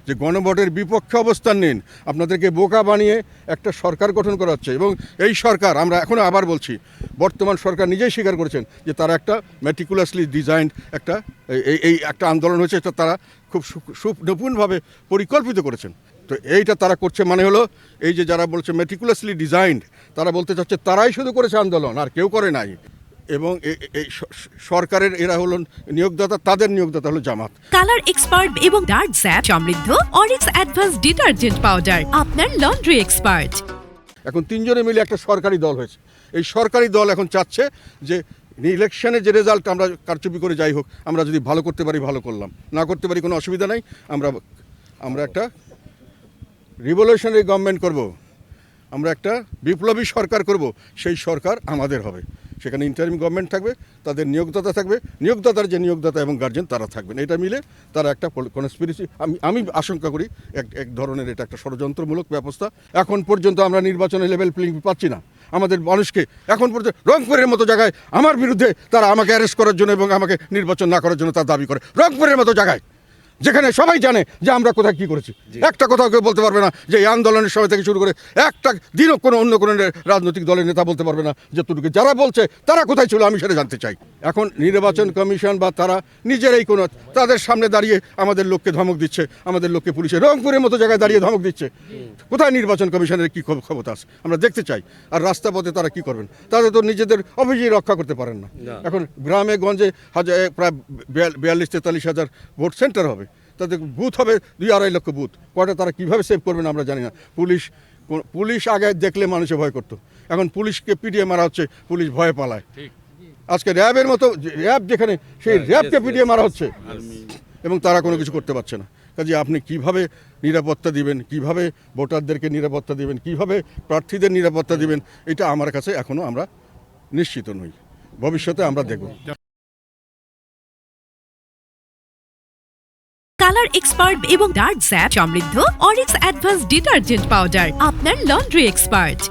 যে গণভোটের বিপক্ষে অবস্থান নিন, আপনাদেরকে বোকা বানিয়ে একটা সরকার গঠন করা হচ্ছে। এবং এই সরকার, আমরা এখনও আবার বলছি, বর্তমান সরকার নিজেই স্বীকার করেছেন যে তারা একটা ম্যাটিকুলাসলি ডিজাইনড এই একটা আন্দোলন হয়েছে, এটা তারা খুব সুনিপুণভাবে পরিকল্পিত করেছেন। তো এইটা তারা করছে মানে হলো এই যে যারা বলছে ম্যাটিকুলাসলি ডিজাইনড, তারা বলতে চাচ্ছে তারাই শুধু করেছে আন্দোলন, আর কেউ করে নাই। এবং এই সরকারের এরা হলো নিয়োগদাতা, তাদের নিয়োগদাতা হলো জামাত। কালার এক্সপার্ট এবং ডার্ক স্যাপ সমৃদ্ধ অরিক্স অ্যাডভান্স ডিটারজেন্ট পাউডার, আপনার লন্ড্রি এক্সপার্ট। এখন তিনজনে মিলে একটা সরকারি দল হয়েছে। এই সরকারি দল এখন চাচ্ছে যে ইলেকশনে যে রেজাল্ট আমরা কারচুপি করে যাই হোক, আমরা যদি ভালো করতে পারি ভালো করলাম, না করতে পারি কোনো অসুবিধা নাই, আমরা একটা রিভলিউশনারি গভর্নমেন্ট করব, আমরা একটা বিপ্লবী সরকার করব। সেই সরকার আমাদের হবে, সেখানে ইন্টারিম গভর্নমেন্ট থাকবে, তাদের নিয়োগদাতা থাকবে, নিয়োগদাতার যে নিয়োগদাতা এবং গার্জেন তারা থাকবেন। এটা মিলে তারা একটা কনস্পিরেসি, আমি আশঙ্কা করি এক ধরনের এটা একটা ষড়যন্ত্রমূলক ব্যবস্থা। এখন পর্যন্ত আমরা নির্বাচনের লেভেল প্লেইং পাচ্ছি না। আমাদের মানুষকে এখন পর্যন্ত রংপুরের মতো জায়গায় আমার বিরুদ্ধে তারা আমাকে অ্যারেস্ট করার জন্য এবং আমাকে নির্বাচন না করার জন্য তার দাবি করে। রংপুরের মতো জায়গায়, যেখানে সবাই জানে যে আমরা কোথায় কী করেছি, একটা কোথাও কেউ বলতে পারবে না যে এই আন্দোলনের সময় থেকে শুরু করে একটা দিনও অন্য কোনো রাজনৈতিক দলের নেতা বলতে পারবে না যতটুকু যারা বলছে তারা কোথায় ছিল, আমি সেটা জানতে চাই। এখন নির্বাচন কমিশন বা তারা নিজেরাই কোনো তাদের সামনে দাঁড়িয়ে আমাদের লোককে ধমক দিচ্ছে, আমাদের লোককে পুলিশে রংপুরের মতো জায়গায় দাঁড়িয়ে ধমক দিচ্ছে। কোথায় নির্বাচন কমিশনের কী ক্ষমতা আছে আমরা দেখতে চাই। আর রাস্তাপথে তারা কি করবেন, তারা তো নিজেদের অফিসেই রক্ষা করতে পারেন না। এখন গ্রামে গঞ্জে প্রায় 42-43 হাজার ভোট সেন্টার হবে, তাদের বুথ হবে 2-2.5 লক্ষ বুথ। কয়টা তারা কীভাবে সেভ করবেন আমরা জানি না। পুলিশ আগে দেখলে মানুষে ভয় করতো, এখন পুলিশকে পিটিয়ে মারা হচ্ছে, পুলিশ ভয়ে পালায়। আজকে র্যাবের মতো র্যাব যেখানে, সেই র্যাবকে পিটিয়ে মারা হচ্ছে এবং তারা কোনো কিছু করতে পারছে না। কাজে আপনি কিভাবে নিরাপত্তা দিবেন, কিভাবে ভোটারদেরকে নিরাপত্তা দিবেন, কিভাবে প্রার্থীদের নিরাপত্তা দিবেন, এটা আমার কাছে এখনও আমরা নিশ্চিত নই। ভবিষ্যতে আমরা দেখব। কালার এক্সপার্ট এবং ডার্ক স্যাপ সমৃদ্ধ অরিক্স অ্যাডভান্স ডিটারজেন্ট পাউডার, আপনার লন্ড্রি এক্সপার্ট।